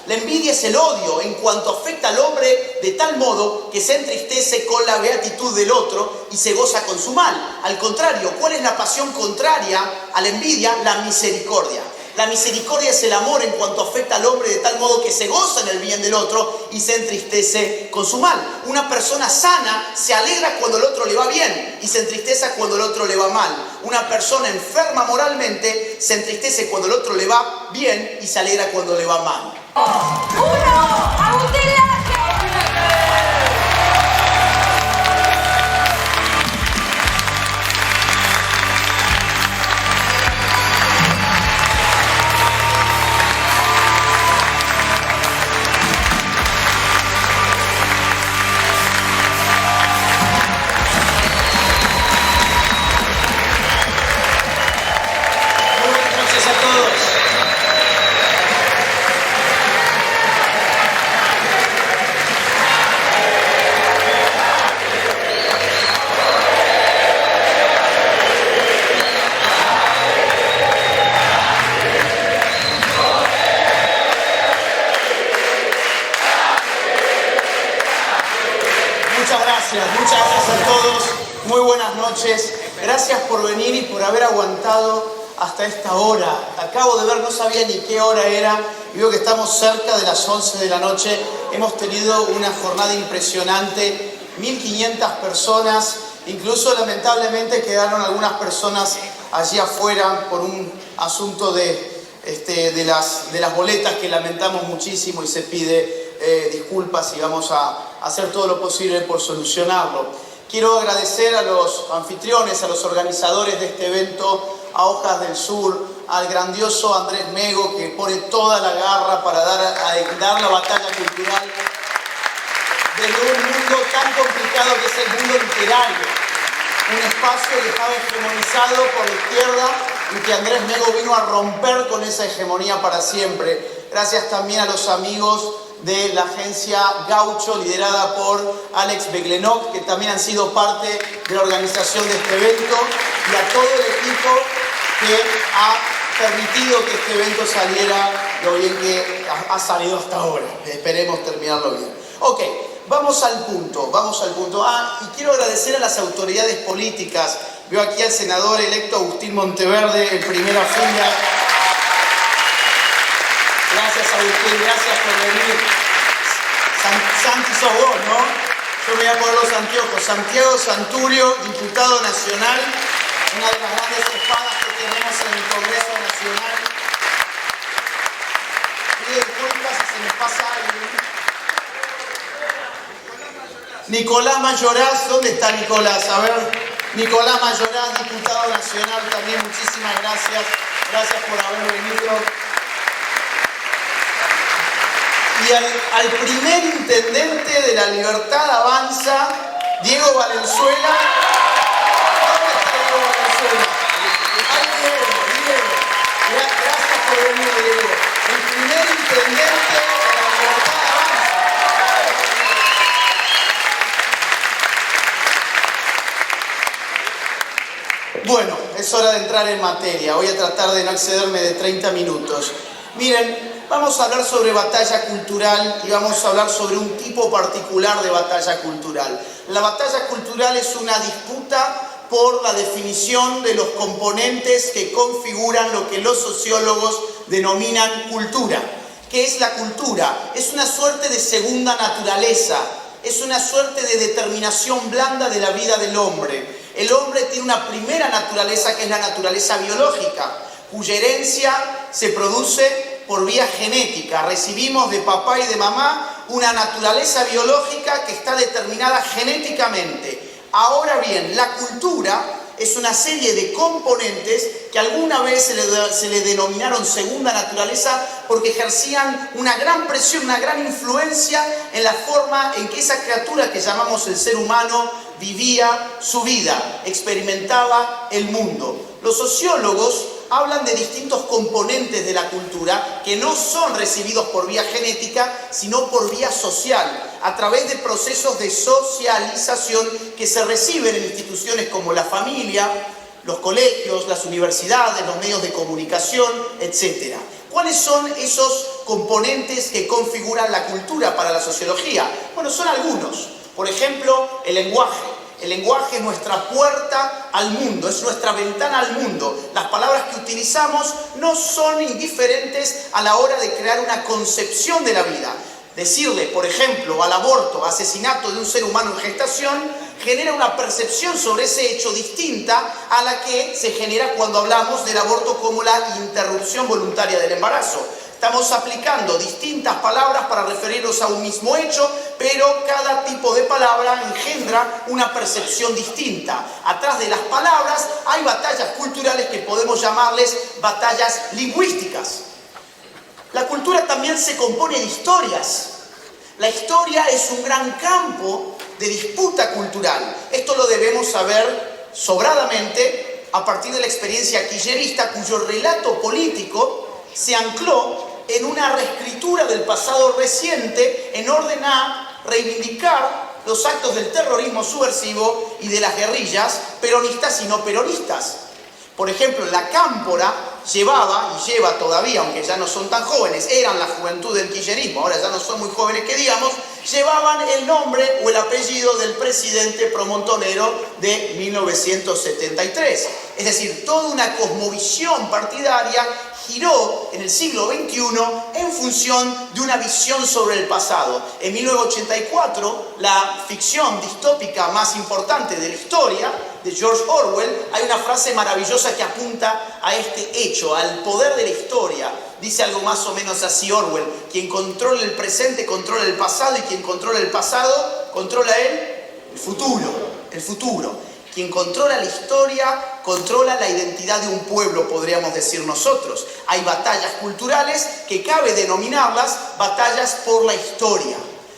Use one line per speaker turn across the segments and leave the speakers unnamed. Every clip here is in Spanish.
La envidia es el odio en cuanto afecta al hombre de tal modo que se entristece con la beatitud del otro y se goza con su mal. Al contrario, ¿cuál es la pasión contraria a la envidia? La misericordia. La misericordia es el amor en cuanto afecta al hombre de tal modo que se goza en el bien del otro y se entristece con su mal. Una persona sana se alegra cuando el otro le va bien y se entristece cuando el otro le va mal. Una persona enferma moralmente se entristece cuando el otro le va bien y se alegra cuando le va mal.
¡Uno! ¡Agustín Laje!
Muchas gracias a todos, muy buenas noches, gracias por venir y por haber aguantado hasta esta hora. Acabo de ver, no sabía ni qué hora era, y veo que estamos cerca de las 11 de la noche. Hemos tenido una jornada impresionante, 1500 personas, incluso lamentablemente quedaron algunas personas allí afuera por un asunto de las boletas que lamentamos muchísimo y se pide disculpas y vamos a hacer todo lo posible por solucionarlo. Quiero agradecer a los anfitriones, a los organizadores de este evento, a Hojas del Sur, al grandioso Andrés Mego, que pone toda la garra para dar la batalla cultural desde un mundo tan complicado que es el mundo literario. Un espacio que estaba hegemonizado por la izquierda y que Andrés Mego vino a romper con esa hegemonía para siempre. Gracias también a los amigos de la agencia Gaucho, liderada por Alex Beglenok, que también han sido parte de la organización de este evento, y a todo el equipo que ha permitido que este evento saliera lo bien que ha salido hasta ahora. Esperemos terminarlo bien. Ok, vamos al punto. Y quiero agradecer a las autoridades políticas. Veo aquí al senador electo Agustín Monteverde en primera fila. Gracias, Agustín, gracias por venir. Santi, sos vos, ¿no? Yo me voy a poner los anteojos. Santiago Santurio, diputado nacional, una de las grandes espadas que tenemos en el Congreso Nacional. Pido disculpas si se me pasa alguien. Nicolás Mayoraz, ¿dónde está Nicolás? A ver, Nicolás Mayoraz, diputado nacional también, muchísimas gracias. Gracias por haber venido. Y al primer intendente de La Libertad Avanza, Diego Valenzuela. ¿Dónde está Diego Valenzuela? Ahí Diego. Gracias por venir, Diego. El primer intendente de La Libertad Avanza. Bueno, es hora de entrar en materia. Voy a tratar de no excederme de 30 minutos. Miren, vamos a hablar sobre batalla cultural y vamos a hablar sobre un tipo particular de batalla cultural. La batalla cultural es una disputa por la definición de los componentes que configuran lo que los sociólogos denominan cultura. ¿Qué es la cultura? Es una suerte de segunda naturaleza, es una suerte de determinación blanda de la vida del hombre. El hombre tiene una primera naturaleza que es la naturaleza biológica, cuya herencia se produce por vía genética. Recibimos de papá y de mamá una naturaleza biológica que está determinada genéticamente. Ahora bien, la cultura es una serie de componentes que alguna vez se le denominaron segunda naturaleza porque ejercían una gran presión, una gran influencia en la forma en que esa criatura que llamamos el ser humano vivía su vida, experimentaba el mundo. Los sociólogos hablan de distintos componentes de la cultura que no son recibidos por vía genética, sino por vía social, a través de procesos de socialización que se reciben en instituciones como la familia, los colegios, las universidades, los medios de comunicación, etc. ¿Cuáles son esos componentes que configuran la cultura para la sociología? Bueno, son algunos. Por ejemplo, el lenguaje. El lenguaje es nuestra puerta al mundo, es nuestra ventana al mundo. Las palabras que utilizamos no son indiferentes a la hora de crear una concepción de la vida. Decirle, por ejemplo, al aborto, asesinato de un ser humano en gestación, genera una percepción sobre ese hecho distinta a la que se genera cuando hablamos del aborto como la interrupción voluntaria del embarazo. Estamos aplicando distintas palabras para referirnos a un mismo hecho, pero cada tipo de palabra engendra una percepción distinta. Atrás de las palabras hay batallas culturales que podemos llamarles batallas lingüísticas. La cultura también se compone de historias. La historia es un gran campo de disputa cultural. Esto lo debemos saber sobradamente a partir de la experiencia kirchnerista, cuyo relato político se ancló en una reescritura del pasado reciente en orden a reivindicar los actos del terrorismo subversivo y de las guerrillas peronistas y no peronistas. Por ejemplo, la Cámpora llevaba, y lleva todavía, aunque ya no son tan jóvenes, eran la juventud del kirchnerismo, ahora ya no son muy jóvenes que digamos, llevaban el nombre o el apellido del presidente promontonero de 1973. Es decir, toda una cosmovisión partidaria giró en el siglo XXI en función de una visión sobre el pasado. En 1984, la ficción distópica más importante de la historia, de George Orwell, hay una frase maravillosa que apunta a este hecho, al poder de la historia. Dice algo más o menos así Orwell: quien controla el presente controla el pasado, y quien controla el pasado controla el futuro. El futuro. Quien controla la historia controla la identidad de un pueblo, podríamos decir nosotros. Hay batallas culturales que cabe denominarlas batallas por la historia.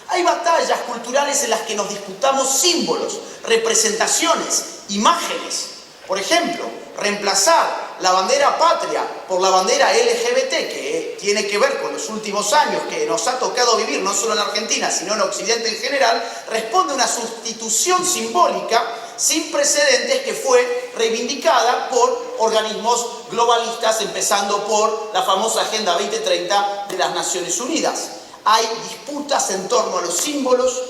Hay batallas culturales en las que nos disputamos símbolos, representaciones, imágenes. Por ejemplo, reemplazar la bandera patria por la bandera LGBT, que tiene que ver con los últimos años que nos ha tocado vivir, no solo en Argentina, sino en Occidente en general, responde a una sustitución simbólica sin precedentes que fue reivindicada por organismos globalistas, empezando por la famosa Agenda 2030 de las Naciones Unidas. Hay disputas en torno a los símbolos,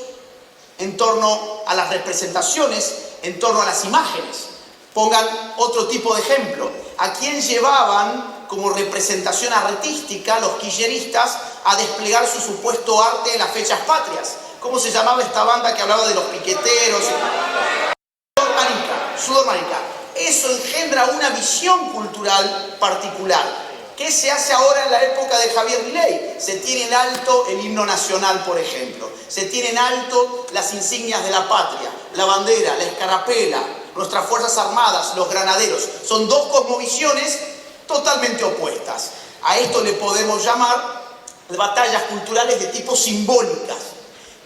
en torno a las representaciones, en torno a las imágenes. Pongan otro tipo de ejemplo. ¿A quién llevaban como representación artística los kirchneristas a desplegar su supuesto arte en las fechas patrias? ¿Cómo se llamaba esta banda que hablaba de los piqueteros? Sudor Marica. Eso engendra una visión cultural particular. ¿Qué se hace ahora en la época de Javier Milei? Se tiene en alto el himno nacional, por ejemplo. Se tiene en alto las insignias de la patria, la bandera, la escarapela, nuestras fuerzas armadas, los granaderos. Son dos cosmovisiones totalmente opuestas. A esto le podemos llamar batallas culturales de tipo simbólicas.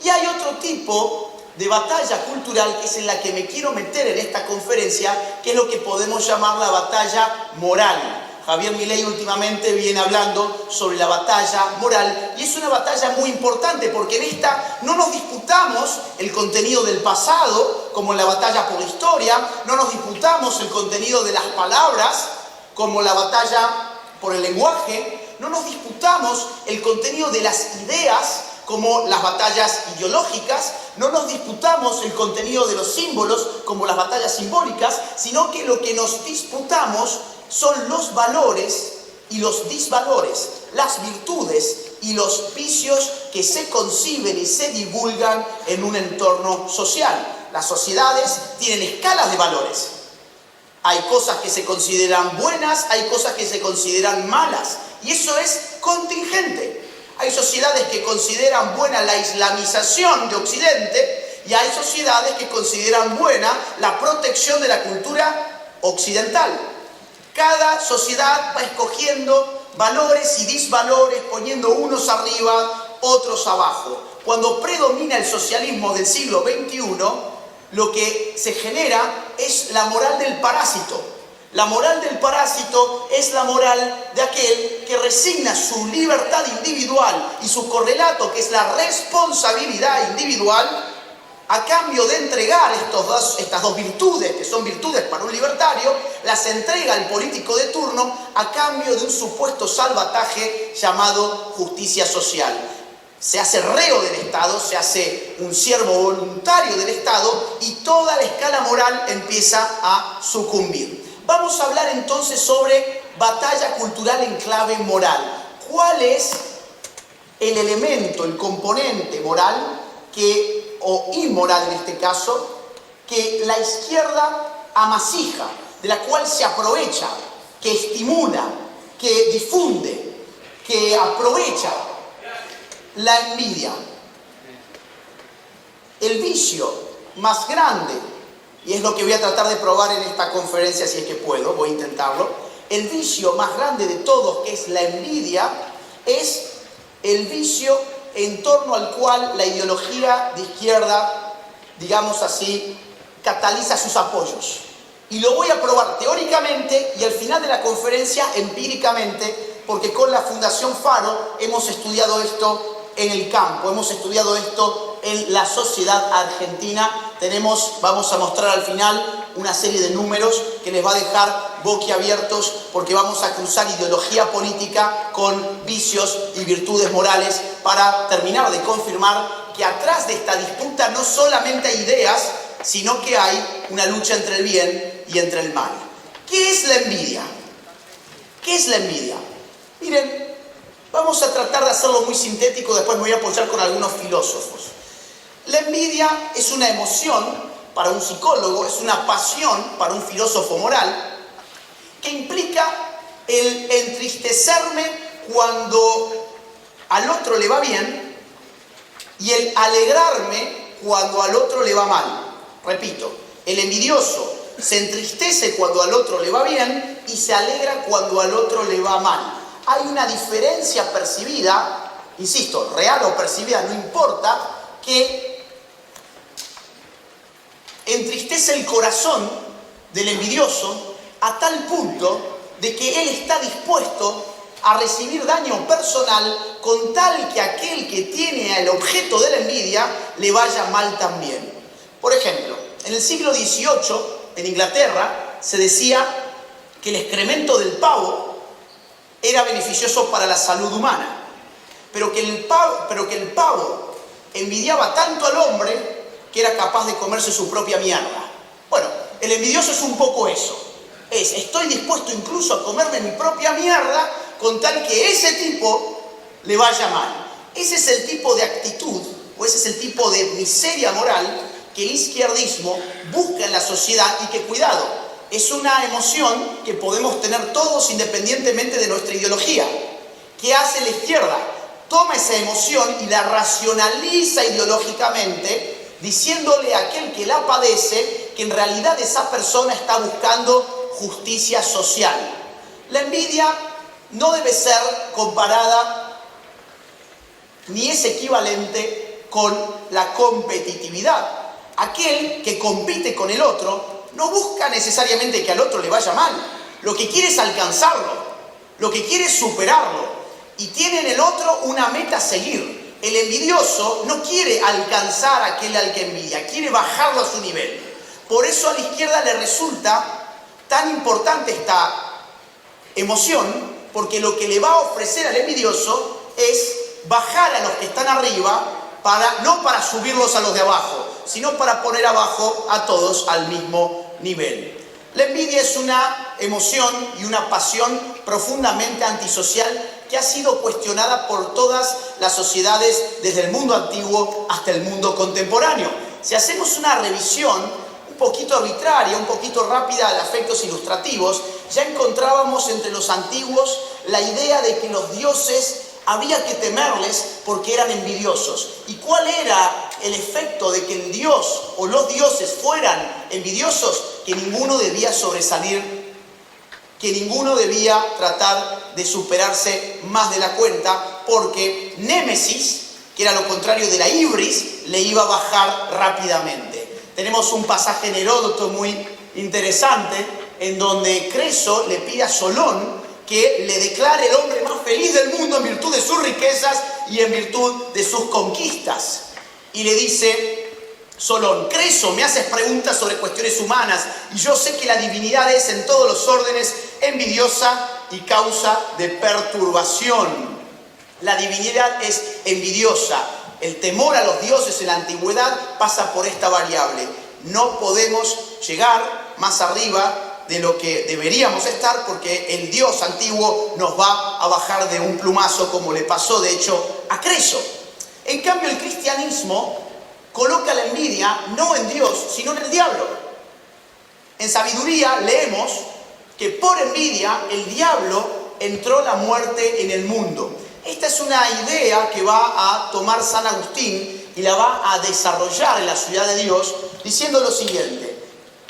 Y hay otro tipo de batalla cultural, que es en la que me quiero meter en esta conferencia, que es lo que podemos llamar la batalla moral. Javier Milei últimamente viene hablando sobre la batalla moral, y es una batalla muy importante porque en esta no nos disputamos el contenido del pasado, como en la batalla por la historia, no nos disputamos el contenido de las palabras, como la batalla por el lenguaje, no nos disputamos el contenido de las ideas, como las batallas ideológicas, no nos disputamos el contenido de los símbolos, como las batallas simbólicas, sino que lo que nos disputamos son los valores y los disvalores, las virtudes y los vicios que se conciben y se divulgan en un entorno social. Las sociedades tienen escalas de valores. Hay cosas que se consideran buenas, hay cosas que se consideran malas, y eso es contingente. Hay sociedades que consideran buena la islamización de Occidente, y hay sociedades que consideran buena la protección de la cultura occidental. Cada sociedad va escogiendo valores y disvalores, poniendo unos arriba, otros abajo. Cuando predomina el socialismo del siglo XXI, lo que se genera es la moral del parásito. La moral del parásito es la moral de aquel que resigna su libertad individual y su correlato, que es la responsabilidad individual, a cambio de entregar estas dos virtudes, que son virtudes para un libertario, las entrega al político de turno a cambio de un supuesto salvataje llamado justicia social. Se hace reo del Estado, se hace un siervo voluntario del Estado y toda la escala moral empieza a sucumbir. Vamos a hablar entonces sobre batalla cultural en clave moral. ¿Cuál es el elemento, el componente moral o inmoral en este caso, que la izquierda amasija, de la cual se aprovecha, que estimula, que difunde, que aprovecha? La envidia. El vicio más grande, y es lo que voy a tratar de probar en esta conferencia si es que puedo, voy a intentarlo, el vicio más grande de todos, que es la envidia, es el vicio en torno al cual la ideología de izquierda, digamos así, cataliza sus apoyos. Y lo voy a probar teóricamente y al final de la conferencia empíricamente, porque con la Fundación Faro hemos estudiado esto en el campo, hemos estudiado esto en la sociedad argentina. Vamos a mostrar al final una serie de números que les va a dejar boquiabiertos, porque vamos a cruzar ideología política con vicios y virtudes morales para terminar de confirmar que atrás de esta disputa no solamente hay ideas, sino que hay una lucha entre el bien y entre el mal. ¿Qué es la envidia? ¿Qué es la envidia? Miren, vamos a tratar de hacerlo muy sintético, después me voy a apoyar con algunos filósofos. La envidia es una emoción para un psicólogo, es una pasión para un filósofo moral, que implica el entristecerme cuando al otro le va bien y el alegrarme cuando al otro le va mal. Repito, el envidioso se entristece cuando al otro le va bien y se alegra cuando al otro le va mal. Hay una diferencia percibida, insisto, real o percibida, no importa, que entristece el corazón del envidioso a tal punto de que él está dispuesto a recibir daño personal con tal que aquel que tiene el objeto de la envidia le vaya mal también. Por ejemplo, en el siglo XVIII, en Inglaterra, se decía que el excremento del pavo era beneficioso para la salud humana, pero que el pavo envidiaba tanto al hombre que era capaz de comerse su propia mierda. Bueno, el envidioso es un poco eso. Estoy dispuesto incluso a comerme mi propia mierda con tal que ese tipo le vaya mal. Ese es el tipo de actitud, o ese es el tipo de miseria moral que el izquierdismo busca en la sociedad y que, cuidado, es una emoción que podemos tener todos independientemente de nuestra ideología. ¿Qué hace la izquierda? Toma esa emoción y la racionaliza ideológicamente, diciéndole a aquel que la padece que en realidad esa persona está buscando justicia social. La envidia no debe ser comparada ni es equivalente con la competitividad. Aquel que compite con el otro no busca necesariamente que al otro le vaya mal. Lo que quiere es alcanzarlo, lo que quiere es superarlo y tiene en el otro una meta a seguir. El envidioso no quiere alcanzar a aquel al que envidia, quiere bajarlo a su nivel. Por eso a la izquierda le resulta tan importante esta emoción, porque lo que le va a ofrecer al envidioso es bajar a los que están arriba, no para subirlos a los de abajo, sino para poner abajo a todos al mismo nivel. La envidia es una emoción y una pasión profundamente antisocial que ha sido cuestionada por todas las sociedades desde el mundo antiguo hasta el mundo contemporáneo. Si hacemos una revisión un poquito arbitraria, un poquito rápida de efectos ilustrativos, ya encontrábamos entre los antiguos la idea de que los dioses había que temerles porque eran envidiosos. ¿Y cuál era el efecto de que el dios o los dioses fueran envidiosos? Que ninguno debía sobresalir, que ninguno debía tratar de superarse más de la cuenta, porque Némesis, que era lo contrario de la ibris, le iba a bajar rápidamente. Tenemos un pasaje en Heródoto muy interesante, en donde Creso le pide a Solón que le declare el hombre más feliz del mundo en virtud de sus riquezas y en virtud de sus conquistas. Y le dice, Solón. Creso, me haces preguntas sobre cuestiones humanas y yo sé que la divinidad es en todos los órdenes envidiosa y causa de perturbación. La divinidad es envidiosa. El temor a los dioses en la antigüedad pasa por esta variable. No podemos llegar más arriba de lo que deberíamos estar porque el dios antiguo nos va a bajar de un plumazo como le pasó de hecho a Creso. En cambio el cristianismo coloca la envidia no en Dios sino en el diablo. En Sabiduría leemos que por envidia el diablo entró la muerte en el mundo. Esta es una idea que va a tomar San Agustín y la va a desarrollar en la Ciudad de Dios diciendo lo siguiente: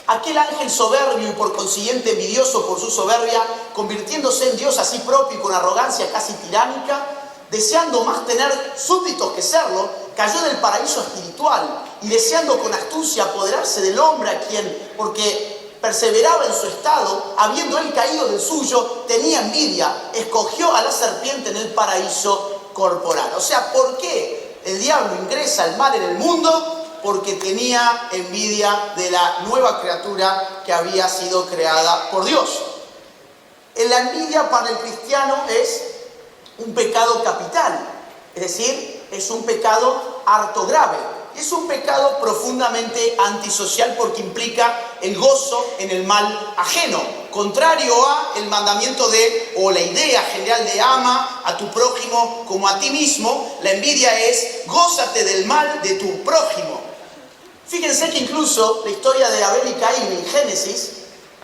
aquel ángel soberbio y por consiguiente envidioso por su soberbia, convirtiéndose en Dios a sí propio y con arrogancia casi tiránica, deseando más tener súbditos que serlo, cayó del paraíso espiritual y deseando con astucia apoderarse del hombre a quien, porque perseveraba en su estado, habiendo él caído del suyo, tenía envidia, escogió a la serpiente en el paraíso corporal. O sea, ¿por qué el diablo ingresa el mal en el mundo? Porque tenía envidia de la nueva criatura que había sido creada por Dios. La envidia para el cristiano es un pecado capital, es decir, es un pecado harto grave. Es un pecado profundamente antisocial porque implica el gozo en el mal ajeno, contrario a el mandamiento o la idea general de ama a tu prójimo como a ti mismo. La envidia es gózate del mal de tu prójimo. Fíjense que incluso la historia de Abel y Caín en Génesis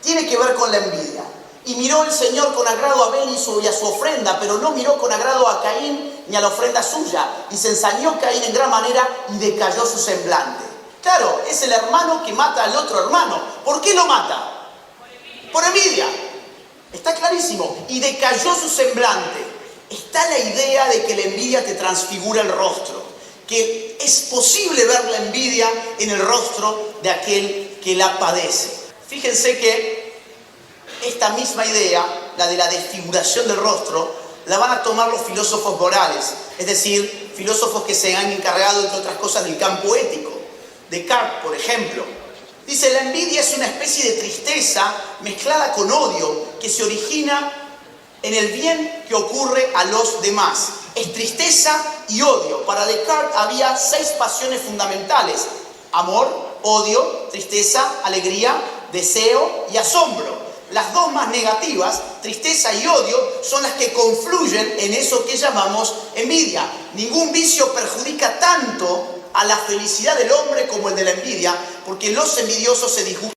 tiene que ver con la envidia. Y miró el Señor con agrado a Abel y a su ofrenda, pero no miró con agrado a Caín ni a la ofrenda suya. Y se ensañó Caín en gran manera y decayó su semblante. Claro, es el hermano que mata al otro hermano. ¿Por qué lo mata? Por envidia. Está clarísimo. Y decayó su semblante. Está la idea de que la envidia te transfigura el rostro. Que es posible ver la envidia en el rostro de aquel que la padece. Fíjense que esta misma idea, la de la desfiguración del rostro, la van a tomar los filósofos morales, es decir, filósofos que se han encargado, entre otras cosas, del campo ético. Descartes, por ejemplo, dice: la envidia es una especie de tristeza mezclada con odio que se origina en el bien que ocurre a los demás. Es tristeza y odio. Para Descartes había 6 pasiones fundamentales: amor, odio, tristeza, alegría, deseo y asombro. Las 2 más negativas, tristeza y odio, son las que confluyen en eso que llamamos envidia. Ningún vicio perjudica tanto a la felicidad del hombre como el de la envidia, porque los envidiosos se disgustan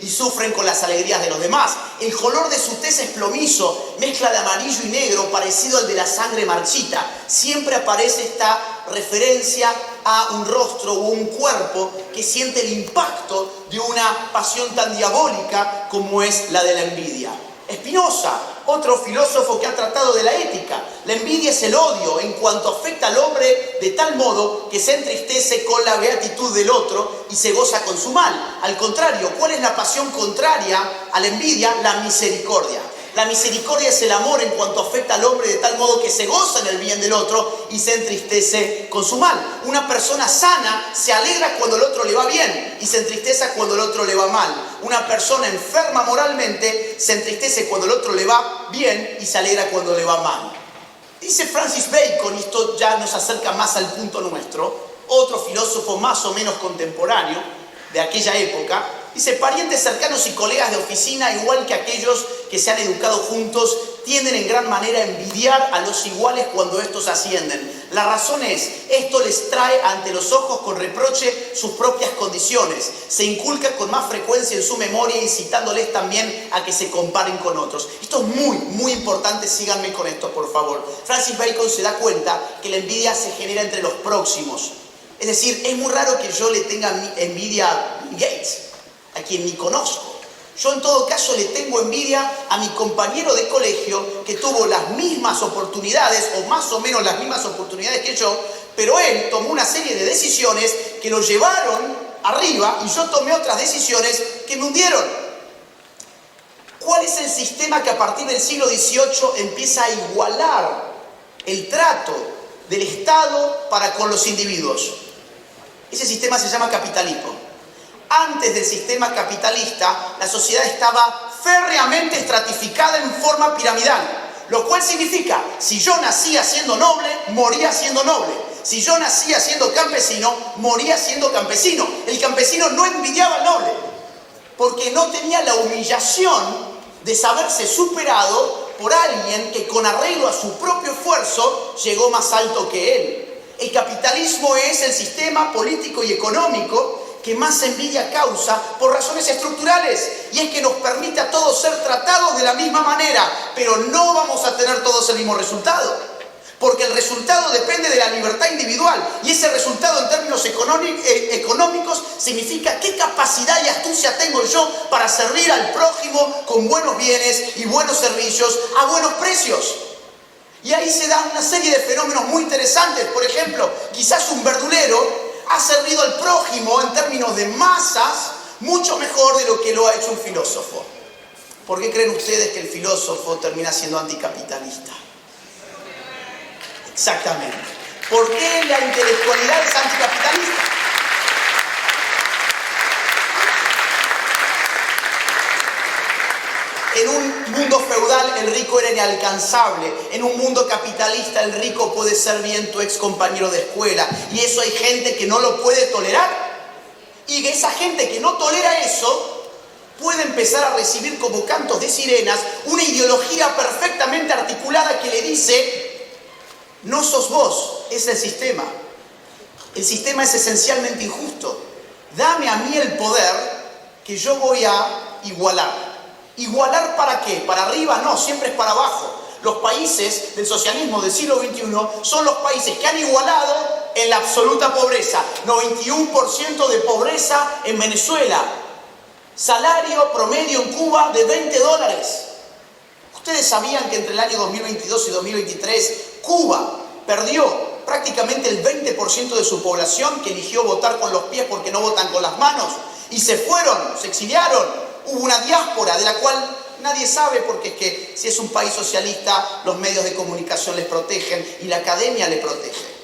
y sufren con las alegrías de los demás. El color de su tez es plomizo, mezcla de amarillo y negro, parecido al de la sangre marchita. Siempre aparece esta referencia a un rostro o un cuerpo que siente el impacto de una pasión tan diabólica como es la de la envidia. Spinoza, otro filósofo que ha tratado de la ética: la envidia es el odio en cuanto afecta al hombre de tal modo que se entristece con la beatitud del otro y se goza con su mal. Al contrario, ¿cuál es la pasión contraria a la envidia? La misericordia. La misericordia es el amor en cuanto afecta al hombre de tal modo que se goza en el bien del otro y se entristece con su mal. Una persona sana se alegra cuando el otro le va bien y se entristece cuando el otro le va mal. Una persona enferma moralmente se entristece cuando el otro le va bien y se alegra cuando le va mal. Dice Francis Bacon, y esto ya nos acerca más al punto nuestro, otro filósofo más o menos contemporáneo de aquella época, dice: parientes cercanos y colegas de oficina, igual que aquellos que se han educado juntos, tienden en gran manera a envidiar a los iguales cuando estos ascienden. La razón es, esto les trae ante los ojos con reproche sus propias condiciones. Se inculca con más frecuencia en su memoria, incitándoles también a que se comparen con otros. Esto es muy, muy importante, síganme con esto, por favor. Francis Bacon se da cuenta que la envidia se genera entre los próximos. Es decir, es muy raro que yo le tenga envidia a Bill Gates, a quien ni conozco. Yo en todo caso le tengo envidia a mi compañero de colegio que tuvo las mismas oportunidades o más o menos las mismas oportunidades que yo, pero él tomó una serie de decisiones que lo llevaron arriba y yo tomé otras decisiones que me hundieron. ¿Cuál es el sistema que a partir del siglo XVIII empieza a igualar el trato del Estado para con los individuos? Ese sistema se llama capitalismo. Antes del sistema capitalista, la sociedad estaba férreamente estratificada en forma piramidal. Lo cual significa, si yo nacía siendo noble, moría siendo noble. Si yo nacía siendo campesino, moría siendo campesino. El campesino no envidiaba al noble, porque no tenía la humillación de saberse superado por alguien que con arreglo a su propio esfuerzo llegó más alto que él. El capitalismo es el sistema político y económico que más envidia causa por razones estructurales, y es que nos permite a todos ser tratados de la misma manera, pero no vamos a tener todos el mismo resultado, porque el resultado depende de la libertad individual, y ese resultado en términos económicos significa qué capacidad y astucia tengo yo para servir al prójimo con buenos bienes y buenos servicios a buenos precios. Y ahí se dan una serie de fenómenos muy interesantes. Por ejemplo, quizás un verdulero ha servido al prójimo en términos de masas mucho mejor de lo que lo ha hecho un filósofo. ¿Por qué creen ustedes que el filósofo termina siendo anticapitalista? Exactamente. ¿Por qué la intelectualidad es anticapitalista? En un mundo feudal el rico era inalcanzable. En un mundo capitalista el rico puede ser bien tu ex compañero de escuela. Y eso hay gente que no lo puede tolerar. Y esa gente que no tolera eso puede empezar a recibir como cantos de sirenas una ideología perfectamente articulada que le dice: no sos vos, es el sistema. El sistema es esencialmente injusto. Dame a mí el poder que yo voy a igualar. ¿Igualar para qué? ¿Para arriba? No, siempre es para abajo. Los países del socialismo del siglo XXI son los países que han igualado en la absoluta pobreza. 91% de pobreza en Venezuela. Salario promedio en Cuba de $20. ¿Ustedes sabían que entre el año 2022 y 2023 Cuba perdió prácticamente el 20% de su población, que eligió votar con los pies porque no votan con las manos? Y se fueron, se exiliaron. Hubo una diáspora de la cual nadie sabe, porque es que si es un país socialista los medios de comunicación les protegen y la academia le protege.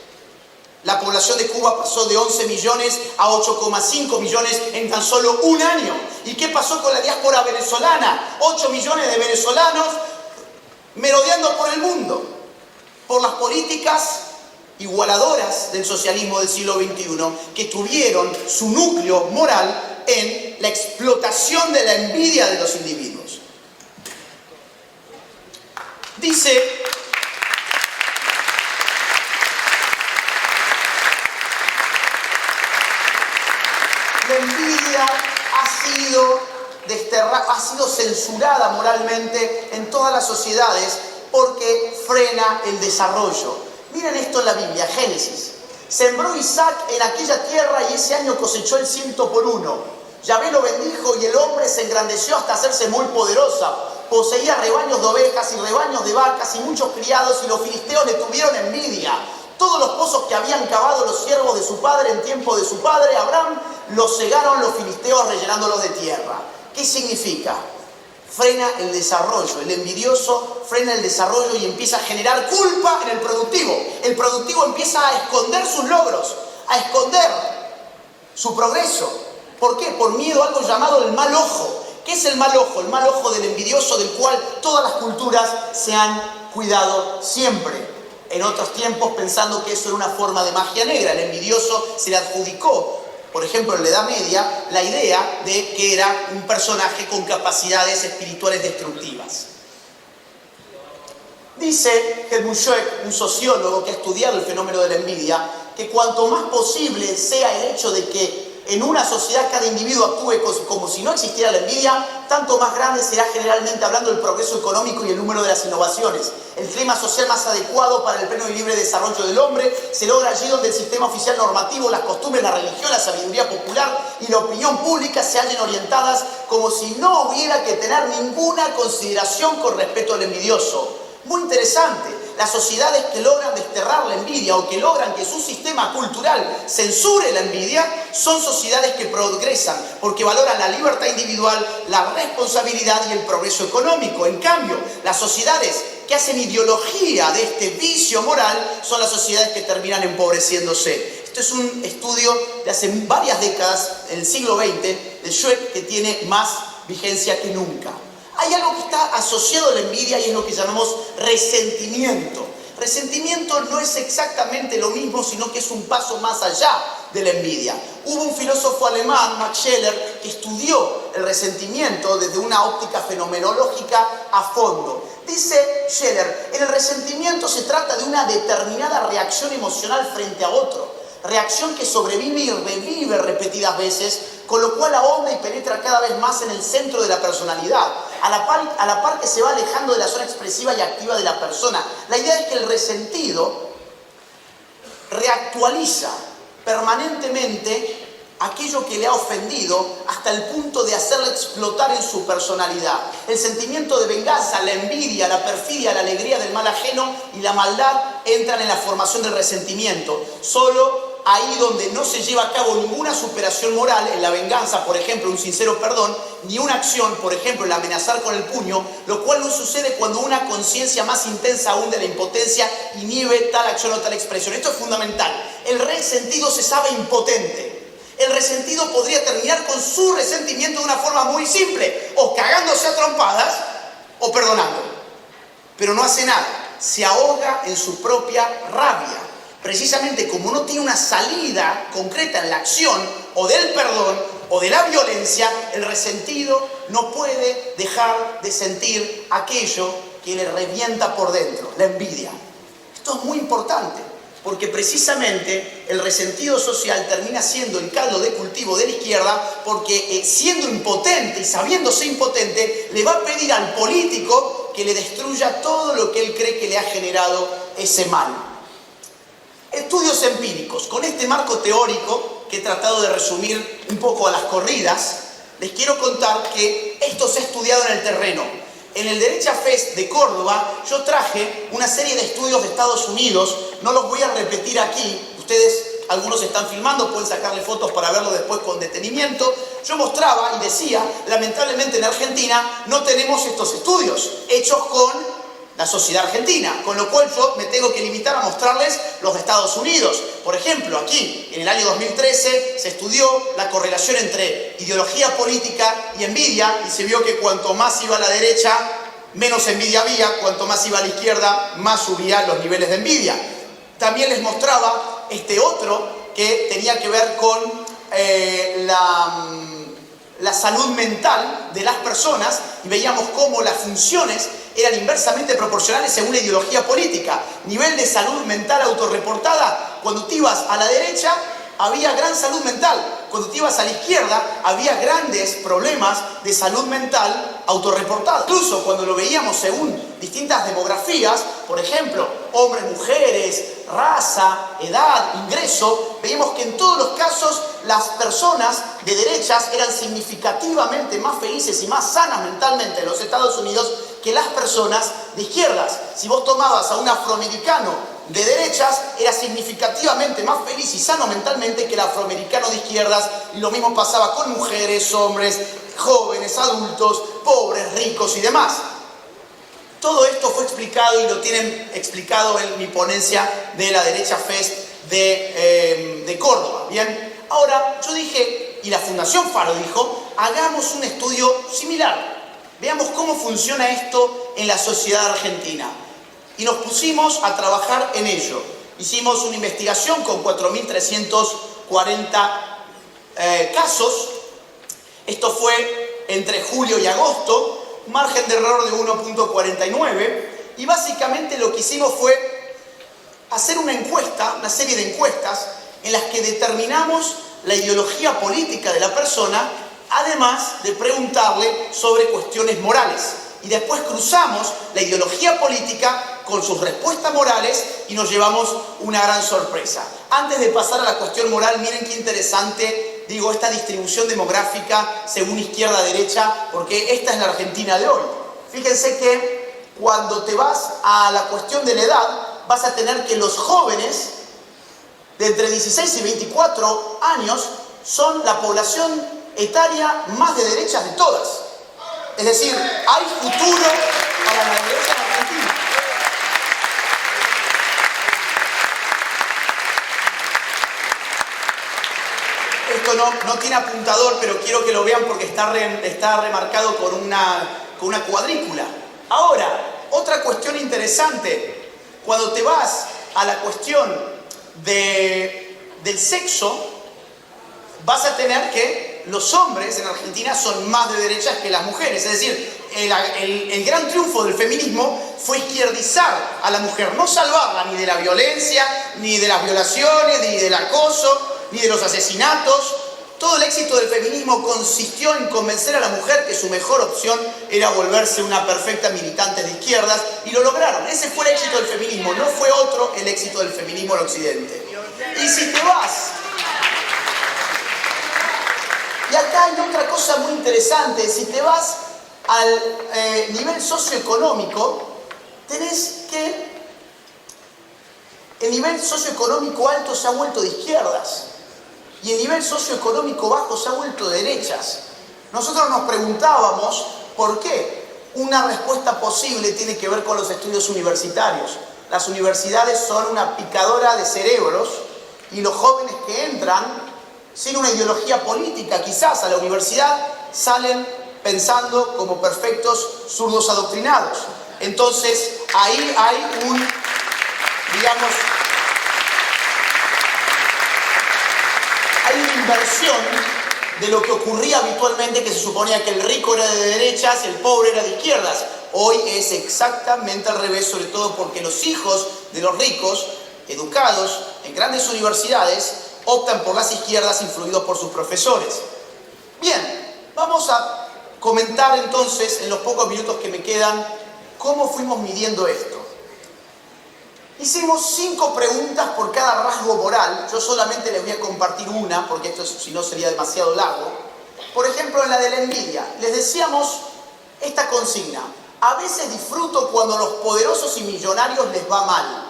La población de Cuba pasó de 11 millones a 8,5 millones en tan solo un año. ¿Y qué pasó con la diáspora venezolana? 8 millones de venezolanos merodeando por el mundo por las políticas igualadoras del socialismo del siglo XXI, que tuvieron su núcleo moral en la explotación de la envidia de los individuos. Dice: la envidia ha sido censurada moralmente en todas las sociedades porque frena el desarrollo. Miren esto en la Biblia, Génesis. Sembró Isaac en aquella tierra y ese año cosechó el 100 por 1. Yahvé lo bendijo y el hombre se engrandeció hasta hacerse muy poderosa. Poseía rebaños de ovejas y rebaños de vacas y muchos criados, y los filisteos le tuvieron envidia. Todos los pozos que habían cavado los siervos de su padre en tiempo de su padre Abraham, los cegaron los filisteos rellenándolos de tierra. ¿Qué significa? Frena el desarrollo. El envidioso frena el desarrollo y empieza a generar culpa en el productivo. El productivo empieza a esconder sus logros, a esconder su progreso. ¿Por qué? Por miedo a algo llamado el mal ojo. ¿Qué es el mal ojo? El mal ojo del envidioso, del cual todas las culturas se han cuidado siempre. En otros tiempos, pensando que eso era una forma de magia negra, el envidioso se le adjudicó, por ejemplo, en la Edad Media, la idea de que era un personaje con capacidades espirituales destructivas. Dice Helmut Schweck, un sociólogo que ha estudiado el fenómeno de la envidia, que cuanto más posible sea el hecho de que en una sociedad cada individuo actúe como si no existiera la envidia, tanto más grande será, generalmente hablando, el progreso económico y el número de las innovaciones. El clima social más adecuado para el pleno y libre desarrollo del hombre se logra allí donde el sistema oficial normativo, las costumbres, la religión, la sabiduría popular y la opinión pública se hallen orientadas como si no hubiera que tener ninguna consideración con respecto al envidioso. Muy interesante. Las sociedades que logran desterrar la envidia o que logran que su sistema cultural censure la envidia son sociedades que progresan porque valoran la libertad individual, la responsabilidad y el progreso económico. En cambio, las sociedades que hacen ideología de este vicio moral son las sociedades que terminan empobreciéndose. Esto es un estudio de hace varias décadas, en el siglo XX, de Schweck, que tiene más vigencia que nunca. Hay algo que está asociado a la envidia y es lo que llamamos resentimiento. Resentimiento no es exactamente lo mismo, sino que es un paso más allá de la envidia. Hubo un filósofo alemán, Max Scheler, que estudió el resentimiento desde una óptica fenomenológica a fondo. Dice Scheler, en el resentimiento se trata de una determinada reacción emocional frente a otro, reacción que sobrevive y revive repetidas veces, con lo cual ahonda y penetra cada vez más en el centro de la personalidad, a la par que se va alejando de la zona expresiva y activa de la persona. La idea es que el resentido reactualiza permanentemente aquello que le ha ofendido hasta el punto de hacerle explotar en su personalidad. El sentimiento de venganza, la envidia, la perfidia, la alegría del mal ajeno y la maldad entran en la formación del resentimiento. Solo ahí donde no se lleva a cabo ninguna superación moral, en la venganza, por ejemplo, un sincero perdón, ni una acción, por ejemplo, el amenazar con el puño, lo cual no sucede cuando una conciencia más intensa aún de la impotencia inhibe tal acción o tal expresión. Esto es fundamental. El resentido se sabe impotente. El resentido podría terminar con su resentimiento de una forma muy simple, o cagándose a trompadas, o perdonando. Pero no hace nada, se ahoga en su propia rabia. Precisamente como no tiene una salida concreta en la acción, o del perdón, o de la violencia, el resentido no puede dejar de sentir aquello que le revienta por dentro, la envidia. Esto es muy importante, porque precisamente el resentido social termina siendo el caldo de cultivo de la izquierda, porque siendo impotente y sabiéndose impotente, le va a pedir al político que le destruya todo lo que él cree que le ha generado ese mal. Estudios empíricos. Con este marco teórico, que he tratado de resumir un poco a las corridas, les quiero contar que esto se ha estudiado en el terreno. En el Derecha Fest de Córdoba, yo traje una serie de estudios de Estados Unidos, no los voy a repetir aquí, ustedes, algunos están filmando, pueden sacarle fotos para verlo después con detenimiento. Yo mostraba y decía, lamentablemente en Argentina no tenemos estos estudios hechos con la sociedad argentina, con lo cual yo me tengo que limitar a mostrarles los de Estados Unidos. Por ejemplo, aquí, en el año 2013, se estudió la correlación entre ideología política y envidia, y se vio que cuanto más iba a la derecha, menos envidia había, cuanto más iba a la izquierda, más subían los niveles de envidia. También les mostraba este otro que tenía que ver con la salud mental de las personas, y veíamos cómo las funciones eran inversamente proporcionales según la ideología política. Nivel de salud mental autorreportada, cuando te ibas a la derecha había gran salud mental, cuando te ibas a la izquierda había grandes problemas de salud mental autorreportada. Incluso cuando lo veíamos según distintas demografías, por ejemplo, hombres, mujeres, raza, edad, ingreso, veíamos que en todos los casos las personas de derechas eran significativamente más felices y más sanas mentalmente en los Estados Unidos que las personas de izquierdas. Si vos tomabas a un afroamericano de derechas, era significativamente más feliz y sano mentalmente que el afroamericano de izquierdas, y lo mismo pasaba con mujeres, hombres, jóvenes, adultos, pobres, ricos y demás. Todo esto fue explicado y lo tienen explicado en mi ponencia de la Derecha Fest de Córdoba. Bien, ahora yo dije, y la Fundación Faro dijo, hagamos un estudio similar. Veamos cómo funciona esto en la sociedad argentina. Y nos pusimos a trabajar en ello. Hicimos una investigación con 4.340 casos. Esto fue entre julio y agosto. Margen de error de 1.49, y básicamente lo que hicimos fue hacer una encuesta, una serie de encuestas en las que determinamos la ideología política de la persona, además de preguntarle sobre cuestiones morales, y después cruzamos la ideología política con sus respuestas morales y nos llevamos una gran sorpresa. Antes de pasar a la cuestión moral, miren qué interesante, digo, esta distribución demográfica según izquierda-derecha, porque esta es la Argentina de hoy. Fíjense que cuando te vas a la cuestión de la edad, vas a tener que los jóvenes de entre 16 y 24 años son la población etaria más de derechas de todas. Es decir, hay futuro para la derecha en Argentina. esto no tiene apuntador, pero quiero que lo vean porque está remarcado con una cuadrícula. Ahora, otra cuestión interesante. Cuando te vas a la cuestión del sexo, vas a tener que los hombres en Argentina son más de derechas que las mujeres. Es decir, el gran triunfo del feminismo fue izquierdizar a la mujer, no salvarla ni de la violencia, ni de las violaciones, ni del acoso, ni de los asesinatos. Todo el éxito del feminismo consistió en convencer a la mujer que su mejor opción era volverse una perfecta militante de izquierdas, y lo lograron. Ese fue el éxito del feminismo, no fue otro el éxito del feminismo en Occidente. Y si te vas... Y acá hay otra cosa muy interesante. Si te vas al nivel socioeconómico, tenés que el nivel socioeconómico alto se ha vuelto de izquierdas y el nivel socioeconómico bajo se ha vuelto de derechas. Nosotros nos preguntábamos por qué. Una respuesta posible tiene que ver con los estudios universitarios. Las universidades son una picadora de cerebros y los jóvenes que entran sin una ideología política quizás a la universidad salen pensando como perfectos zurdos adoctrinados. Entonces ahí hay hay una inversión de lo que ocurría habitualmente, que se suponía que el rico era de derechas y el pobre era de izquierdas. Hoy es exactamente al revés, sobre todo porque los hijos de los ricos, educados en grandes universidades, optan por las izquierdas influidos por sus profesores. Bien, vamos a comentar entonces, en los pocos minutos que me quedan, cómo fuimos midiendo esto. Hicimos 5 preguntas por cada rasgo moral. Yo solamente les voy a compartir una, porque esto si no sería demasiado largo. Por ejemplo, en la de la envidia, les decíamos esta consigna: a veces disfruto cuando a los poderosos y millonarios les va mal.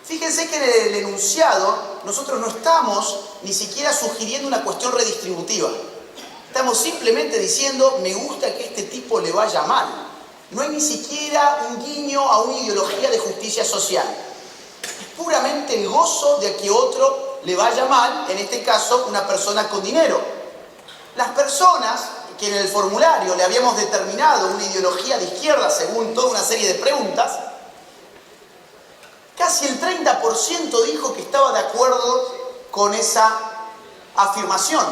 Fíjense que en el enunciado nosotros no estamos ni siquiera sugiriendo una cuestión redistributiva. Estamos simplemente diciendo, me gusta que a este tipo le vaya mal. No hay ni siquiera un guiño a una ideología de justicia social. Es puramente el gozo de que otro le vaya mal, en este caso una persona con dinero. Las personas que en el formulario le habíamos determinado una ideología de izquierda según toda una serie de preguntas, casi el 30% dijo que estaba de acuerdo con esa afirmación.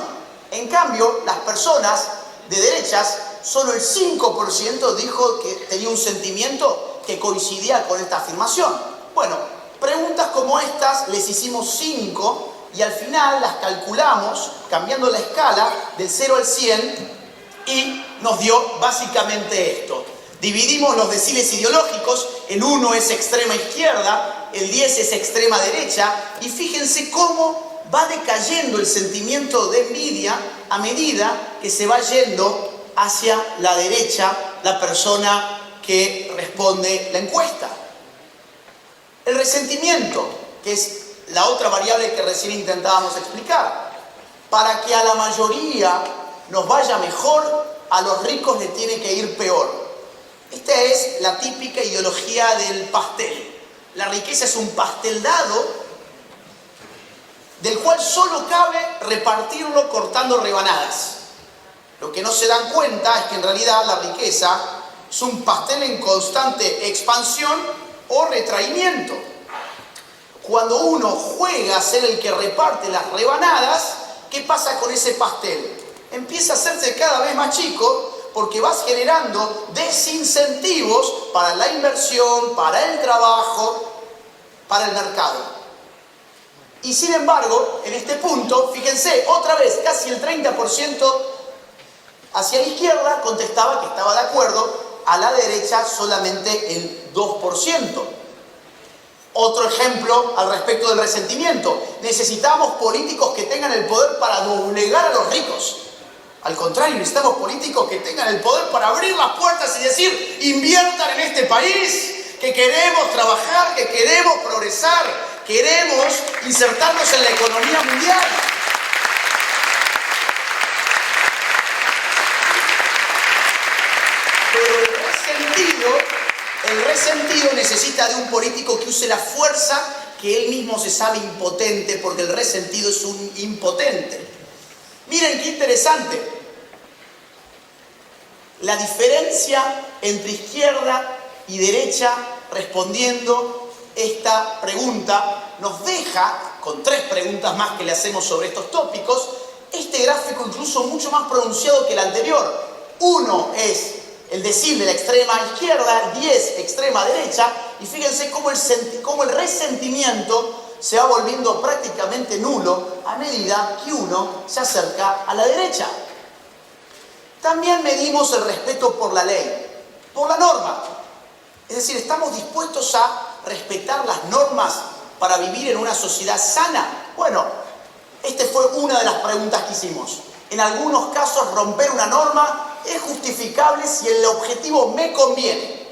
En cambio, las personas de derechas, solo el 5% dijo que tenía un sentimiento que coincidía con esta afirmación. Bueno, preguntas como estas les hicimos 5 y al final las calculamos cambiando la escala del 0 al 100 y nos dio básicamente esto. Dividimos los deciles ideológicos, el 1 es extrema izquierda, el 10 es extrema derecha, y fíjense cómo va decayendo el sentimiento de envidia a medida que se va yendo hacia la derecha la persona que responde la encuesta. El resentimiento, que es la otra variable que recién intentábamos explicar. Para que a la mayoría nos vaya mejor, a los ricos les tiene que ir peor. Esta es la típica ideología del pastel. La riqueza es un pastel dado del cual solo cabe repartirlo cortando rebanadas. Lo que no se dan cuenta es que en realidad la riqueza es un pastel en constante expansión o retraimiento. Cuando uno juega a ser el que reparte las rebanadas, ¿qué pasa con ese pastel? Empieza a hacerse cada vez más chico porque vas generando desincentivos para la inversión, para el trabajo, para el mercado. Y sin embargo, en este punto, fíjense, otra vez, casi el 30% hacia la izquierda contestaba que estaba de acuerdo, a la derecha solamente el 2%. Otro ejemplo al respecto del resentimiento. Necesitamos políticos que tengan el poder para doblegar a los ricos. Al contrario, necesitamos políticos que tengan el poder para abrir las puertas y decir, inviertan en este país, que queremos trabajar, que queremos progresar, queremos insertarnos en la economía mundial. Pero el resentido necesita de un político que use la fuerza que él mismo se sabe impotente, porque el resentido es un impotente. Miren qué interesante. La diferencia entre izquierda y derecha respondiendo esta pregunta nos deja, con 3 preguntas más que le hacemos sobre estos tópicos, este gráfico incluso mucho más pronunciado que el anterior. 1 es el decil de la extrema izquierda, 10 extrema derecha, y fíjense cómo el resentimiento se va volviendo prácticamente nulo a medida que uno se acerca a la derecha. También medimos el respeto por la ley, por la norma. Es decir, ¿estamos dispuestos a respetar las normas para vivir en una sociedad sana? Bueno, esta fue una de las preguntas que hicimos. En algunos casos, romper una norma es justificable si el objetivo me conviene.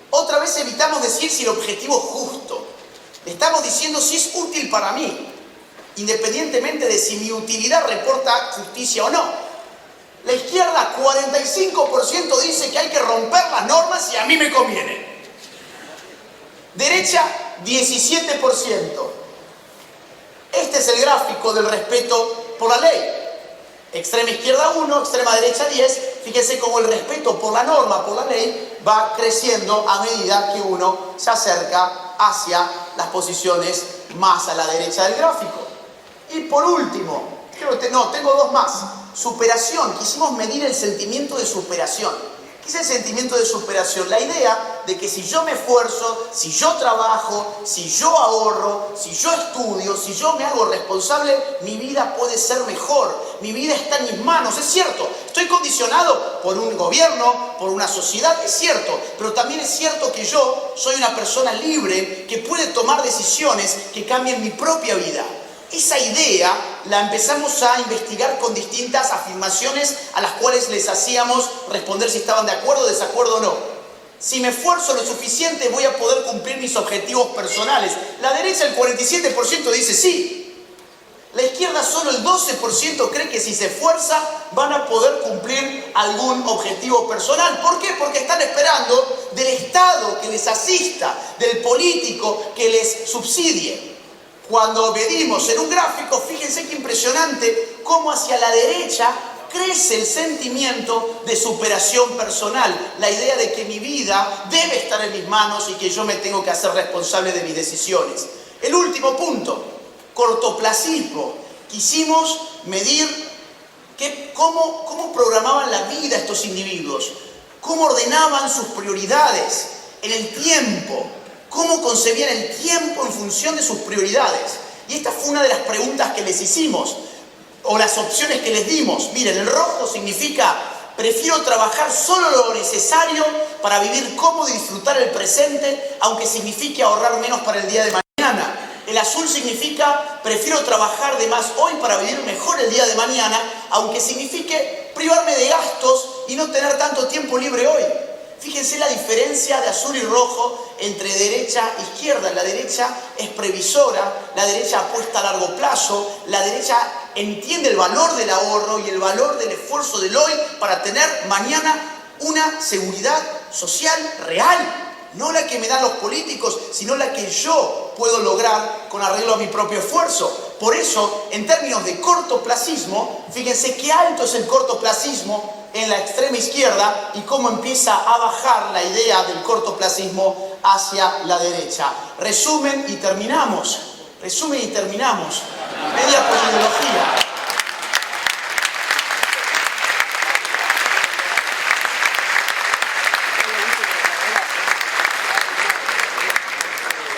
Otra vez evitamos decir si el objetivo es justo. Estamos diciendo si es útil para mí, independientemente de si mi utilidad reporta justicia o no. La izquierda, 45% dice que hay que romper las normas y a mí me conviene. Derecha, 17%. Este es el gráfico del respeto por la ley. Extrema izquierda 1, extrema derecha 10. Fíjense cómo el respeto por la norma, por la ley, va creciendo a medida que uno se acerca hacia las posiciones más a la derecha del gráfico. Y por último, tengo 2 más. Superación. Quisimos medir el sentimiento de superación. ¿Qué es el sentimiento de superación? La idea de que si yo me esfuerzo, si yo trabajo, si yo ahorro, si yo estudio, si yo me hago responsable, mi vida puede ser mejor. Mi vida está en mis manos, es cierto. Estoy condicionado por un gobierno, por una sociedad, es cierto. Pero también es cierto que yo soy una persona libre que puede tomar decisiones que cambien mi propia vida. Esa idea la empezamos a investigar con distintas afirmaciones a las cuales les hacíamos responder si estaban de acuerdo, desacuerdo o no. Si me esfuerzo lo suficiente voy a poder cumplir mis objetivos personales. La derecha, el 47% dice sí. La izquierda, solo el 12% cree que si se esfuerza van a poder cumplir algún objetivo personal. ¿Por qué? Porque están esperando del Estado que les asista, del político que les subsidie. Cuando medimos en un gráfico, fíjense qué impresionante cómo hacia la derecha crece el sentimiento de superación personal. La idea de que mi vida debe estar en mis manos y que yo me tengo que hacer responsable de mis decisiones. El último punto, cortoplacismo. Quisimos medir cómo programaban la vida estos individuos, cómo ordenaban sus prioridades en el tiempo. Cómo concebían el tiempo en función de sus prioridades. Y esta fue una de las preguntas que les hicimos, o las opciones que les dimos. Miren, el rojo significa prefiero trabajar solo lo necesario para vivir cómodo y disfrutar el presente, aunque signifique ahorrar menos para el día de mañana. El azul significa prefiero trabajar de más hoy para vivir mejor el día de mañana, aunque signifique privarme de gastos y no tener tanto tiempo libre hoy. Fíjense la diferencia de azul y rojo entre derecha e izquierda. La derecha es previsora, la derecha apuesta a largo plazo, la derecha entiende el valor del ahorro y el valor del esfuerzo del hoy para tener mañana una seguridad social real. No la que me dan los políticos, sino la que yo puedo lograr con arreglo a mi propio esfuerzo. Por eso, en términos de cortoplacismo, fíjense qué alto es el cortoplacismo en la extrema izquierda y cómo empieza a bajar la idea del cortoplacismo hacia la derecha. Resumen y terminamos. Media por ideología.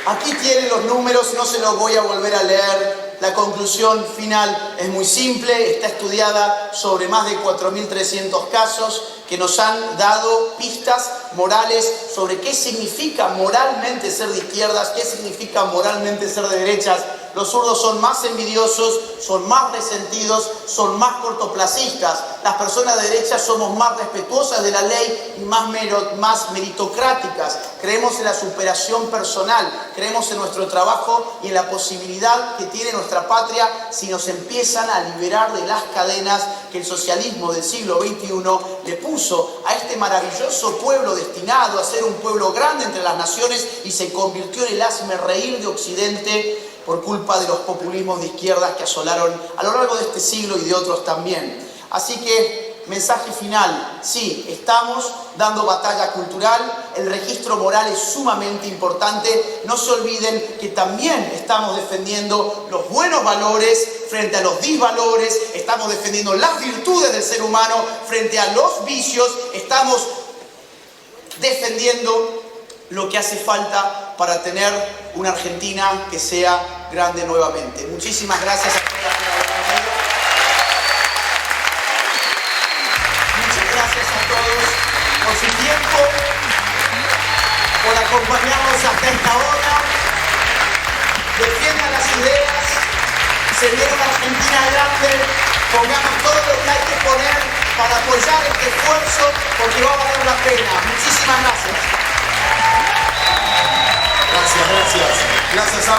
Aquí tienen los números, no se los voy a volver a leer. La conclusión final es muy simple, está estudiada sobre más de 4.300 casos que nos han dado pistas morales sobre qué significa moralmente ser de izquierdas, qué significa moralmente ser de derechas. Los zurdos son más envidiosos, son más resentidos, son más cortoplacistas. Las personas de derecha somos más respetuosas de la ley y más meritocráticas. Creemos en la superación personal, creemos en nuestro trabajo y en la posibilidad que tiene nuestra patria si nos empiezan a liberar de las cadenas que el socialismo del siglo XXI le puso a este maravilloso pueblo destinado a ser un pueblo grande entre las naciones y se convirtió en el hazmerreír de Occidente. por culpa de los populismos de izquierdas que asolaron a lo largo de este siglo y de otros también. Así que, mensaje final, sí, estamos dando batalla cultural, el registro moral es sumamente importante, no se olviden que también estamos defendiendo los buenos valores frente a los disvalores, estamos defendiendo las virtudes del ser humano frente a los vicios, estamos defendiendo lo que hace falta para tener una Argentina que sea grande nuevamente. Muchísimas gracias a todas por haber venido. Muchas gracias a todos por su tiempo, por acompañarnos hasta esta hora. Defiendan las ideas, se viene una Argentina grande, pongamos todo lo que hay que poner para apoyar este esfuerzo porque va a valer la pena. Muchísimas gracias.
Gracias, gracias. Gracias a